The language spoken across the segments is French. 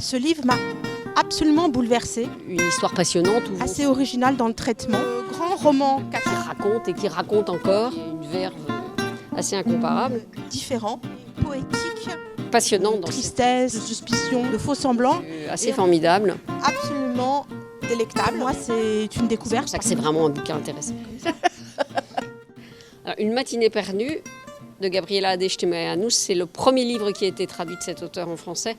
Ce livre m'a absolument bouleversée. Une histoire passionnante. Assez originale dans le traitement. Grand roman Qui raconte et qui raconte encore. Une verve assez incomparable. Différent, poétique, Passionnant. de tristesse, de suspicion, de faux semblants. Assez formidable. Absolument délectable. Moi, c'est une découverte. C'est pour ça que c'est vraiment un bouquin intéressant. Alors, Une matinée perdue de Gabriela Adécheméanou, c'est le premier livre qui a été traduit de cet auteur en français,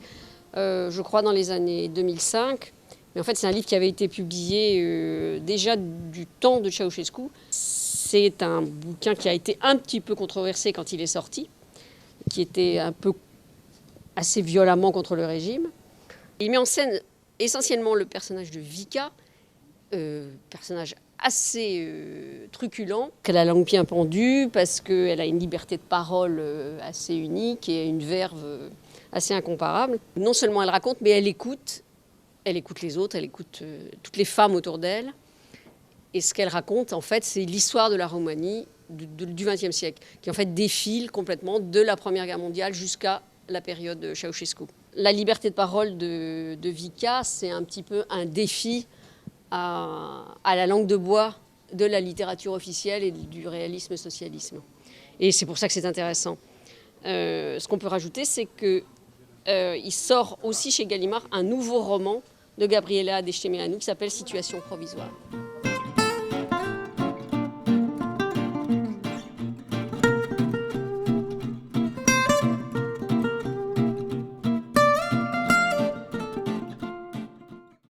je crois dans les années 2005. Mais en fait, c'est un livre qui avait été publié déjà du temps de Ceausescu. C'est un bouquin qui a été un petit peu controversé quand il est sorti, qui était un peu assez violemment contre le régime. Il met en scène essentiellement le personnage de Vika, personnage assez truculent, qu'elle a la langue bien pendue parce qu'elle a une liberté de parole assez unique et une verve assez incomparable. Non seulement elle raconte, mais elle écoute les autres, elle écoute toutes les femmes autour d'elle. Et ce qu'elle raconte, en fait, c'est l'histoire de la Roumanie du XXe siècle, qui en fait défile complètement de la Première Guerre mondiale jusqu'à la période de Ceausescu. La liberté de parole de Vika, c'est un petit peu un défi à la langue de bois de la littérature officielle et du réalisme-socialisme. Et c'est pour ça que c'est intéressant. Ce qu'on peut rajouter, c'est qu'il sort aussi chez Gallimard un nouveau roman de Gabriela Adécheméanou qui s'appelle « Situation provisoire ».